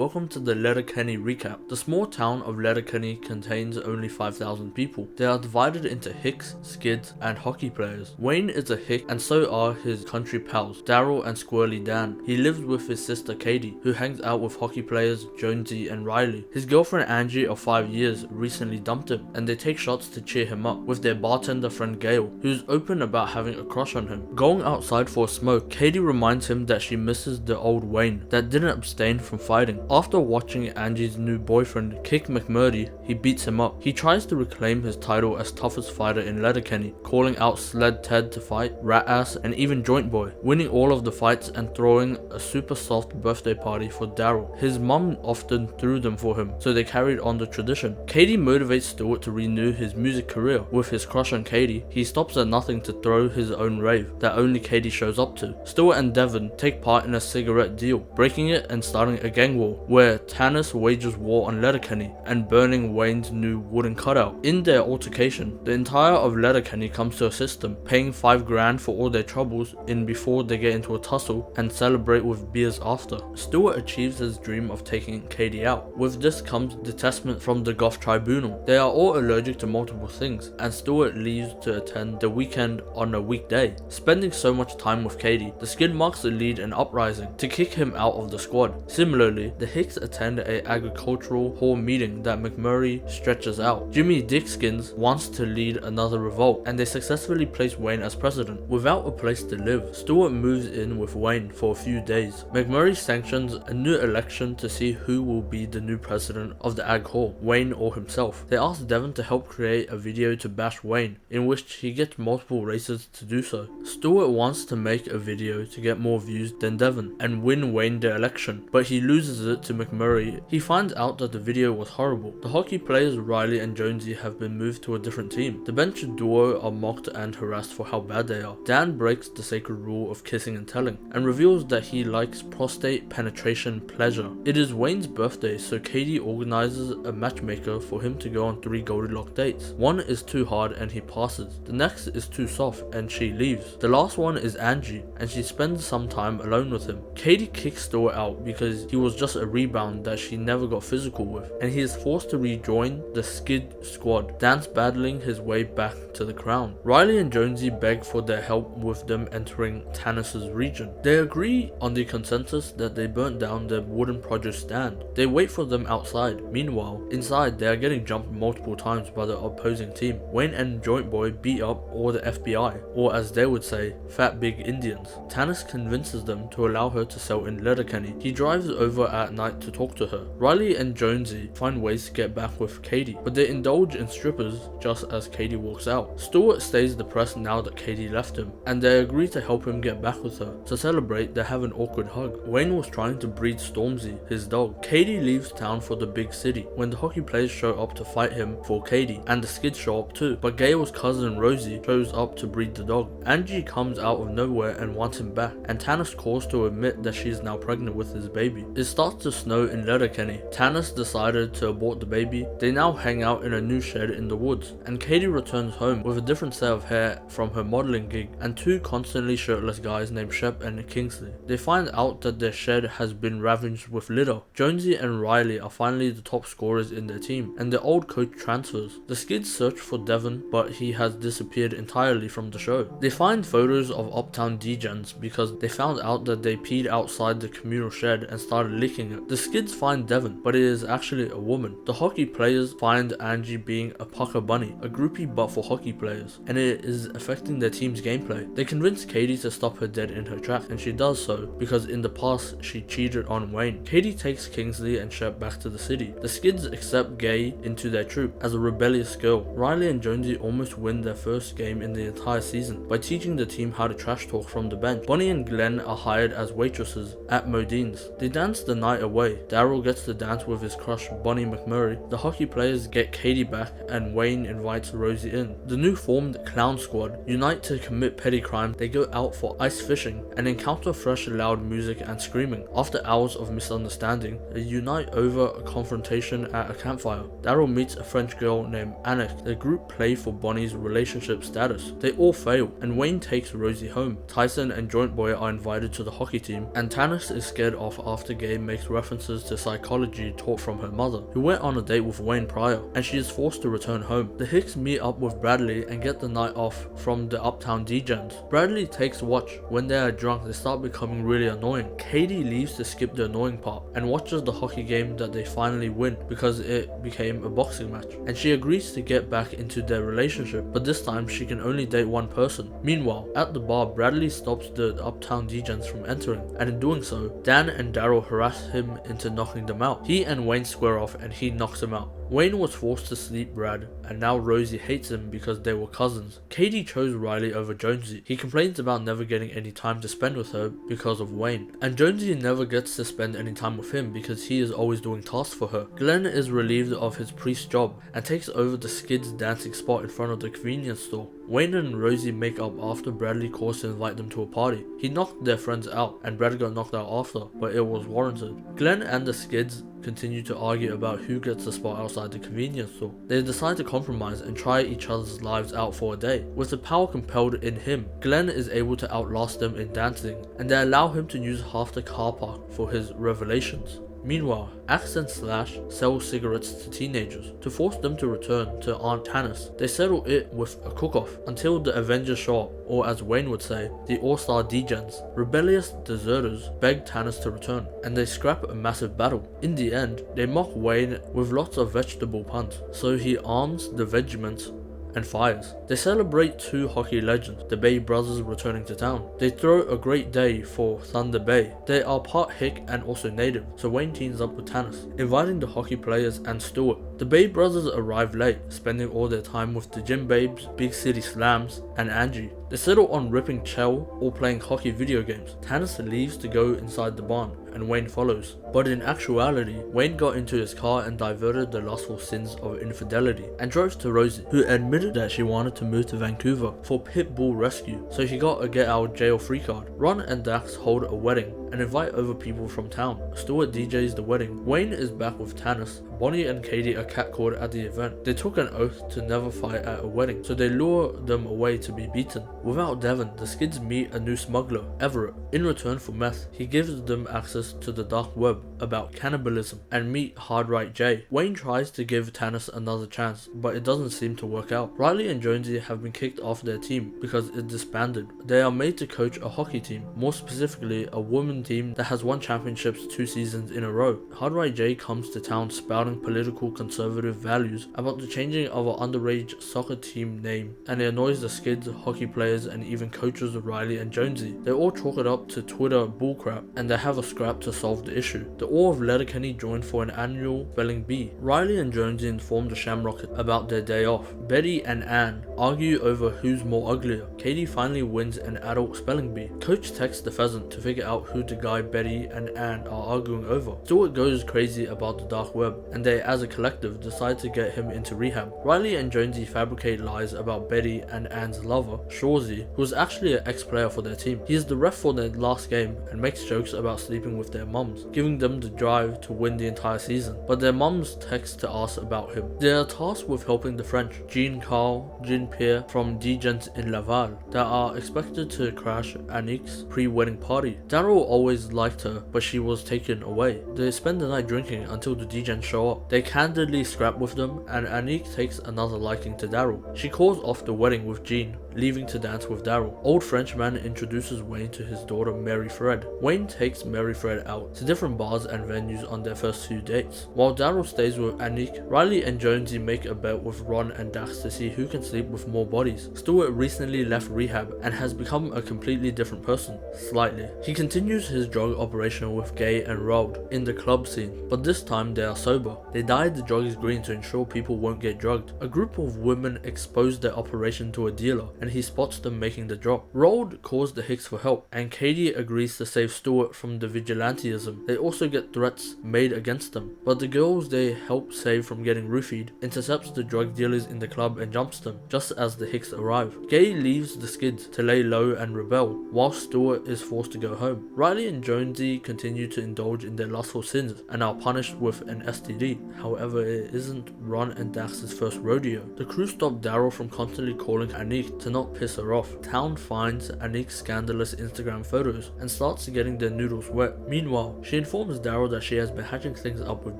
welcome to the Letterkenny recap. The small town of Letterkenny contains only 5,000 people. They are divided into Hicks, Skids and Hockey Players. Wayne is a Hick and so are his country pals, Daryl and Squirrely Dan. He lives with his sister Katie, who hangs out with Hockey Players Jonesy and Riley. His girlfriend Angie of 5 years recently dumped him, and they take shots to cheer him up with their bartender friend Gail, who's open about having a crush on him. Going outside for a smoke, Katie reminds him that she misses the old Wayne that didn't abstain from fighting. After watching Angie's new boyfriend kick McMurdy, he beats him up. He tries to reclaim his title as toughest fighter in Letterkenny, calling out Sled Ted to fight, Rat Ass and even Joint Boy, winning all of the fights and throwing a super soft birthday party for Daryl. His mum often threw them for him, so they carried on the tradition. Katie motivates Stuart to renew his music career. With his crush on Katie, he stops at nothing to throw his own rave that only Katie shows up to. Stuart and Devon take part in a cigarette deal, breaking it and starting a gang war, where Tanis wages war on Letterkenny and burning Wayne's new wooden cutout. In their altercation, the entire of Letterkenny comes to assist them, paying $5 grand for all their troubles in before they get into a tussle and celebrate with beers after. Stuart achieves his dream of taking Katie out. With this comes detestment from the Goth Tribunal. They are all allergic to multiple things, and Stuart leaves to attend the weekend on a weekday. Spending so much time with Katie, the Skid marks the lead an uprising to kick him out of the squad. Similarly, the Hicks attend a agricultural hall meeting that McMurray stretches out. Jimmy Dickskins wants to lead another revolt, and they successfully place Wayne as president. Without a place to live, Stuart moves in with Wayne for a few days. McMurray sanctions a new election to see who will be the new president of the Ag Hall, Wayne or himself. They ask Devon to help create a video to bash Wayne, in which he gets multiple races to do so. Stuart wants to make a video to get more views than Devon and win Wayne the election, but he loses it to McMurray. He finds out that the video was horrible. The Hockey Players Riley and Jonesy have been moved to a different team. The bench duo are mocked and harassed for how bad they are. Dan breaks the sacred rule of kissing and telling, and reveals that he likes prostate penetration pleasure. It is Wayne's birthday, so Katie organizes a matchmaker for him to go on 3 Goldilocks dates. One is too hard and he passes. The next is too soft and she leaves. The last one is Angie, and she spends some time alone with him. Katie kicks Stuart out because he was just a rebound that she never got physical with, and he is forced to rejoin the Skid squad, Dan's battling his way back to the crown. Riley and Jonesy beg for their help with them entering Tanis's region. They agree on the consensus that they burnt down their wooden produce stand. They wait for them outside. Meanwhile, inside they are getting jumped multiple times by the opposing team. Wayne and Joint Boy beat up all the FBI, or as they would say, fat big Indians. Tanis convinces them to allow her to sell in Letterkenny. He drives over at night to talk to her. Riley and Jonesy find ways to get back with Katie, but they indulge in strippers just as Katie walks out. Stuart stays depressed now that Katie left him, and they agree to help him get back with her. To celebrate, they have an awkward hug. Wayne was trying to breed Stormzy, his dog. Katie leaves town for the big city when the Hockey Players show up to fight him for Katie, and the Skids show up too, but Gail's cousin Rosie shows up to breed the dog. Angie comes out of nowhere and wants him back, and Tanis calls to admit that she is now pregnant with his baby. It starts to snow in Letterkenny. Tanis decided to abort the baby. They now hang out in a new shed in the woods, and Katie returns home with a different set of hair from her modeling gig and 2 constantly shirtless guys named Shep and Kingsley. They find out that their shed has been ravaged with litter. Jonesy and Riley are finally the top scorers in their team, and their old coach transfers. The Skids search for Devon, but he has disappeared entirely from the show. They find photos of Uptown Degens because they found out that they peed outside the communal shed and started licking it. The Skids find Devon, but it is actually a woman. The Hockey Players find Angie being a pucker bunny, a groupie but for hockey players, and it is affecting their team's gameplay. They convince Katie to stop her dead in her tracks, and she does so because in the past she cheated on Wayne. Katie takes Kingsley and Shep back to the city. The Skids accept Gay into their troop as a rebellious girl. Riley and Jonesy almost win their first game in the entire season by teaching the team how to trash talk from the bench. Bonnie and Glenn are hired as waitresses at Modine's. They dance the night away. Daryl gets to dance with his crush Bonnie McMurray. The Hockey Players get Katie back, and Wayne invites Rosie in. The new formed clown squad unite to commit petty crime. They go out for ice fishing and encounter fresh loud music and screaming. After hours of misunderstanding, they unite over a confrontation at a campfire. Daryl meets a French girl named Annick. The group play for Bonnie's relationship status. They all fail, and Wayne takes Rosie home. Tyson and Joint Boy are invited to the hockey team, and Tanis is scared off after Gabe makes references to psychology taught from her mother, who went on a date with Wayne prior, and she is forced to return home. The Hicks meet up with Bradley and get the night off from the uptown DJs. Bradley takes watch. When they are drunk, they start becoming really annoying. Katie leaves to skip the annoying part and watches the hockey game that they finally win because it became a boxing match, and she agrees to get back into their relationship, but this time she can only date one person. Meanwhile, at the bar, Bradley stops the uptown DJs from entering, and in doing so, Dan and Daryl harass him into knocking them out. He and Wayne square off and he knocks him out. Wayne was forced to sleep Brad, and now Rosie hates him because they were cousins. Katie chose Riley over Jonesy. He complains about never getting any time to spend with her because of Wayne, and Jonesy never gets to spend any time with him because he is always doing tasks for her. Glenn is relieved of his priest job and takes over the Skids dancing spot in front of the convenience store. Wayne and Rosie make up after Bradley calls to invite them to a party. He knocked their friends out and Brad got knocked out after, but it was warranted. Glenn and the Skids continue to argue about who gets the spot outside the convenience store. They decide to compromise and try each other's lives out for a day. With the power compelled in him, Glenn is able to outlast them in dancing, and they allow him to use half the car park for his revelations. Meanwhile, Axe and Slash sell cigarettes to teenagers to force them to return to Aunt Tannis. They settle it with a cook-off until the Avengers show up, or as Wayne would say, the All-Star Degens. Rebellious deserters beg Tannis to return, and they scrap a massive battle. In the end, they mock Wayne with lots of vegetable puns, so he arms the Vegements and fires. They celebrate two hockey legends, the Bay brothers, returning to town. They throw a great day for Thunder Bay. They are part Hick and also native, so Wayne teams up with Tannis, inviting the hockey players and Stewart. The Bay brothers arrive late, spending all their time with the Gym Babes, Big City Slams, and Angie. They settle on ripping Chell or playing hockey video games. Tannis leaves to go inside the barn, and Wayne follows. But in actuality, Wayne got into his car and diverted the lustful sins of infidelity, and drove to Rosie, who admitted that she wanted to move to Vancouver for pit bull rescue, so he got a get out of jail free card. Ron and Dax hold a wedding and invite over people from town. Stewart DJs the wedding. Wayne is back with Tannis. Bonnie and Katie are catcalled at the event. They took an oath to never fight at a wedding, so they lure them away to be beaten. Without Devon, the Skids meet a new smuggler, Everett. In return for meth, he gives them access to the dark web about cannibalism and meet Hard Right J. Wayne tries to give Tannis another chance, but it doesn't seem to work out. Riley and Jonesy have been kicked off their team because it disbanded. They are made to coach a hockey team, more specifically a women team that has won championships 2 seasons in a row. Hard Right J comes to town spouting political conservative values about the changing of an underage soccer team name, and it annoys the Skids, hockey players, and even coaches Riley and Jonesy. They all chalk it up to Twitter bullcrap, and they have a scrap to solve the issue. The all of Letterkenny join for an annual spelling bee. Riley and Jonesy inform the Shamrock about their day off. Betty and Anne argue over who's more uglier. Katie finally wins an adult spelling bee. Coach texts the Pheasant to figure out who the guy Betty and Anne are arguing over. Stewart goes crazy about the dark web, and they as a collective decide to get him into rehab. Riley and Jonesy fabricate lies about Betty and Anne's lover, Shawsey, who is actually an ex-player for their team. He is the ref for their last game and makes jokes about sleeping with their mums, giving them the drive to win the entire season. But their mums text to ask about him. They are tasked with helping the French, Jean Carl, Jean Pierre from Degents in Laval, that are expected to crash Annick's pre-wedding party. Daryl always liked her, but she was taken away. They spend the night drinking until the Degents show up. They candidly scrap with them, and Annick takes another liking to Daryl. She calls off the wedding with Jean, leaving to dance with Daryl. Old Frenchman introduces Wayne to his daughter Mary Fred. Wayne takes Mary Fred out to different bars and venues on their first 2 dates. While Daryl stays with Annick, Riley and Jonesy make a bet with Ron and Dax to see who can sleep with more bodies. Stewart recently left rehab and has become a completely different person, slightly. He continues his drug operation with Gay and Rod in the club scene, but this time they are sober. They dye the drugs green to ensure people won't get drugged. A group of women expose their operation to a dealer, and he spots them making the drop. Rold calls the Hicks for help, and Katie agrees to save Stewart from the vigilantism. They also get threats made against them, but the girls they help save from getting roofied intercepts the drug dealers in the club and jumps them, just as the Hicks arrive. Gay leaves the Skids to lay low and rebel, while Stewart is forced to go home. Riley and Jonesy continue to indulge in their lustful sins, and are punished with an STD. However, it isn't Ron and Dax's first rodeo. The crew stop Daryl from constantly calling Annick to not piss her off, Town finds Anik's scandalous Instagram photos and starts getting their noodles wet. Meanwhile, she informs Daryl that she has been hatching things up with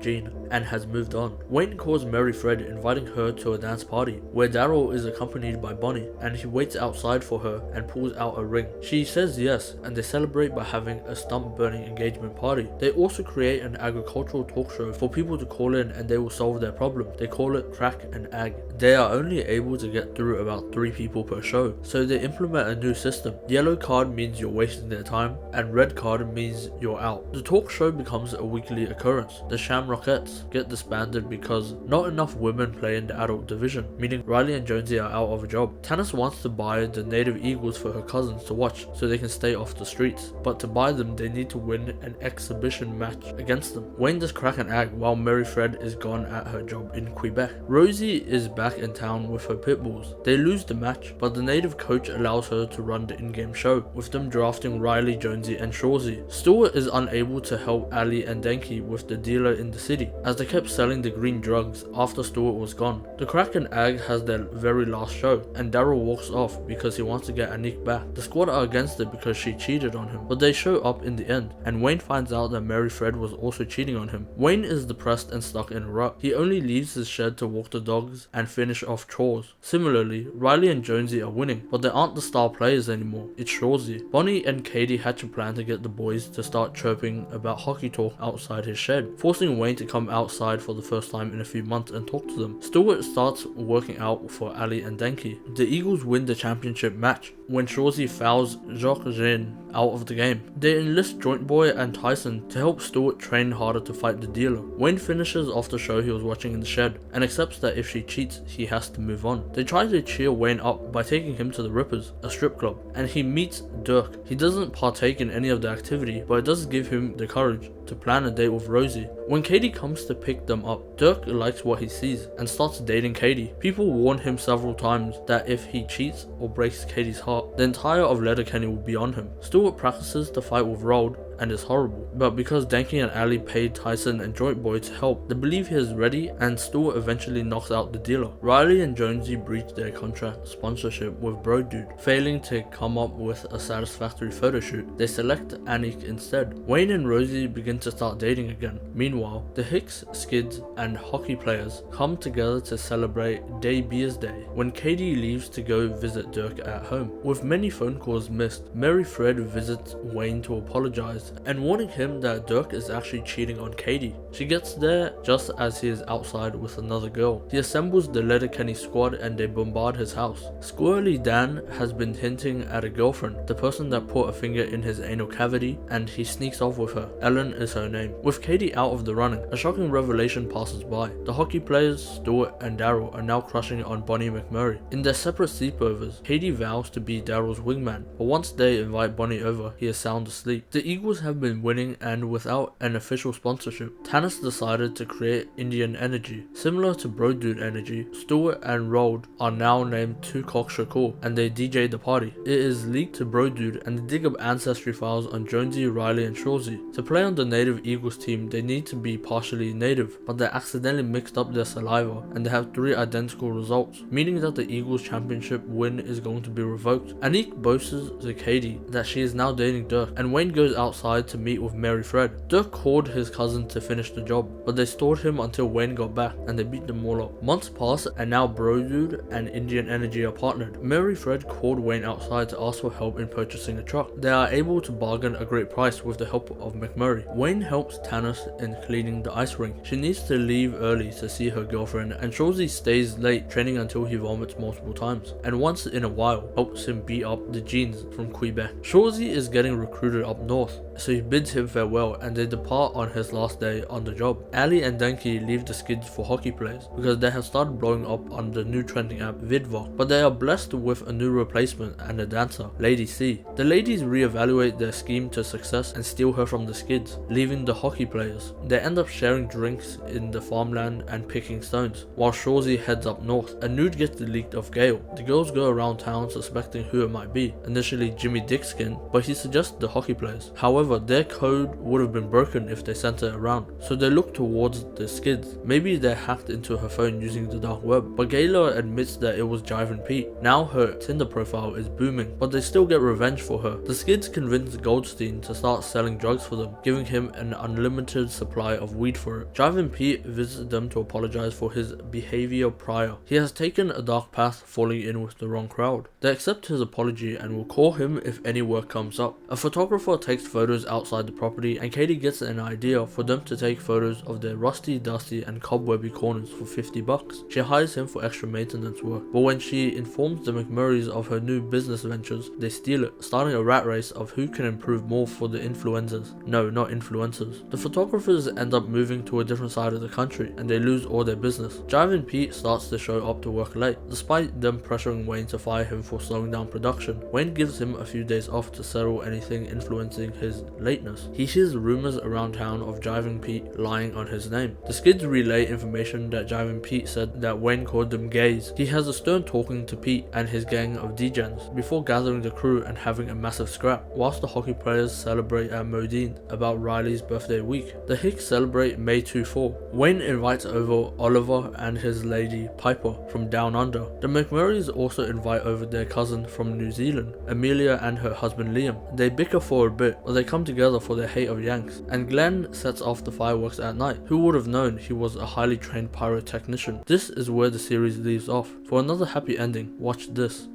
Jean and has moved on. Wayne calls Mary Fred, inviting her to a dance party where Daryl is accompanied by Bonnie, and he waits outside for her and pulls out a ring. She says yes, and they celebrate by having a stump burning engagement party. They also create an agricultural talk show for people to call in and they will solve their problem. They call it Crack and Ag. They are only able to get through about 3 people per show, so they implement a new system. Yellow card means you're wasting their time, and red card means you're out. The talk show becomes a weekly occurrence. The Shamrockettes get disbanded because not enough women play in the adult division, meaning Riley and Jonesy are out of a job. Tanis wants to buy the native eagles for her cousins to watch so they can stay off the streets, but to buy them they need to win an exhibition match against them. Wayne does Crack and Ag while Mary Fred is gone at her job in Quebec. Rosie is back in town with her pit bulls. They lose the match, but the native coach allows her to run the in-game show, with them drafting Riley, Jonesy and Shawsey. Stewart is unable to help Ali and Denke with the dealer in the city, as they kept selling the green drugs after Stewart was gone. The Crack and Ag has their very last show, and Daryl walks off because he wants to get Anik back. The squad are against it because she cheated on him, but they show up in the end, and Wayne finds out that Mary Fred was also cheating on him. Wayne is depressed and stuck in a rut. He only leaves his shed to walk the dogs and finish off chores. Similarly, Riley and Jonesy are winning, but they aren't the star players anymore. It's Shawsey. Bonnie and Katie hatch a plan to get the boys to start chirping about hockey talk outside his shed, forcing Wayne to come outside for the first time in a few months and talk to them. Stewart starts working out for Ali and Denke. The Eagles win the championship match when Shawsey fouls Jacques Jean out of the game. They enlist Joint Boy and Tyson to help Stewart train harder to fight the dealer. Wayne finishes off the show he was watching in the shed and accepts that if she cheats, he has to move on. They try to cheer Wayne up by taking him to the Rippers, a strip club, and he meets Dirk. He doesn't partake in any of the activity, but it does give him the courage to plan a date with Rosie. When Katie comes to pick them up, Dirk likes what he sees and starts dating Katie. People warn him several times that if he cheats or breaks Katie's heart, the entire of Letterkenny will be on him. Stewart practices to fight with Roald and is horrible, but because Denke and Ali paid Tyson and Joint Boy to help, they believe he is ready and Stewart eventually knocks out the dealer. Riley and Jonesy breach their contract sponsorship with Bro Dude, failing to come up with a satisfactory photo shoot. They select Anik instead. Wayne and Rosie begin to start dating again. Meanwhile, the Hicks, Skids and Hockey Players come together to celebrate Day Beers Day when Katie leaves to go visit Dirk at home. With many phone calls missed, Mary Fred visits Wayne to apologize and warning him that Dirk is actually cheating on Katie. She gets there just as he is outside with another girl. He assembles the Letterkenny squad and they bombard his house. Squirrely Dan has been hinting at a girlfriend, the person that put a finger in his anal cavity, and he sneaks off with her. Ellen is her name. With Katie out of the running, a shocking revelation passes by. The Hockey Players, Stewart and Daryl are now crushing on Bonnie McMurray. In their separate sleepovers, Katie vows to be Daryl's wingman, but once they invite Bonnie over, he is sound asleep. The Eagles have been winning, and without an official sponsorship, Tanis decided to create Indian Energy. Similar to Bro Dude Energy, Stewart and Roald are now named Two Cock Shakur, and they DJ the party. It is leaked to Bro Dude and they dig up ancestry files on Jonesy, Riley and Shawsey. To play on the native Eagles team, they need to be partially native, but they accidentally mixed up their saliva and they have 3 identical results, meaning that the Eagles championship win is going to be revoked. Anik boasts to Katie that she is now dating Dirk, and Wayne goes outside to meet with Mary Fred. Dirk called his cousin to finish the job, but they stored him until Wayne got back and they beat them all up. Months pass and now Bro Dude and Indian Energy are partnered. Mary Fred called Wayne outside to ask for help in purchasing a truck. They are able to bargain a great price with the help of McMurray. Wayne helps Tanis in cleaning the ice rink. She needs to leave early to see her girlfriend, and Shawsey stays late training until he vomits multiple times, and once in a while helps him beat up the Jeans from Quebec. Shawsey is getting recruited up north, so he bids him farewell and they depart on his last day on the job. Ali and Denke leave the Skids for Hockey Players because they have started blowing up on the new trending app Vidvox, but they are blessed with a new replacement and a dancer, Lady C. The ladies reevaluate their scheme to success and steal her from the Skids, leaving the Hockey Players. They end up sharing drinks in the farmland and picking stones, while Shawsey heads up north. A nude gets leaked of Gale. The girls go around town suspecting who it might be, initially Jimmy Dickskin, but he suggests the Hockey Players. However, However, their code would have been broken if they sent it around, so they look towards the Skids. Maybe they hacked into her phone using the dark web, but Gayla admits that it was Jiving Pete. Now her Tinder profile is booming, but they still get revenge for her. The Skids convince Goldstein to start selling drugs for them, giving him an unlimited supply of weed for it. Jiving Pete visits them to apologize for his behavior prior. He has taken a dark path, falling in with the wrong crowd. They accept his apology and will call him if any work comes up. A photographer takes photos outside the property, and Katie gets an idea for them to take photos of their rusty, dusty and cobwebby corners for $50. She hires him for extra maintenance work, but when she informs the McMurrays of her new business ventures, they steal it, starting a rat race of who can improve more for the influencers. No, not influencers. The photographers end up moving to a different side of the country, and they lose all their business. Jiving Pete starts to show up to work late, despite them pressuring Wayne to fire him for slowing down production. Wayne gives him a few days off to settle anything influencing his lateness. He hears rumors around town of Jiving Pete lying on his name. The Skids relay information that Jiving Pete said that Wayne called them gays. He has a stern talking to Pete and his gang of degens before gathering the crew and having a massive scrap, whilst the hockey players celebrate at Modine about Riley's birthday week. The Hicks celebrate May 24. Wayne invites over Oliver and his lady Piper from down under. The McMurrays also invite over their cousin from New Zealand, Amelia, and her husband Liam. They bicker for a bit, but they come together for their hate of Yanks, and Glenn sets off the fireworks at night. Who would have known he was a highly trained pyrotechnician? This is where the series leaves off. For another happy ending, watch this.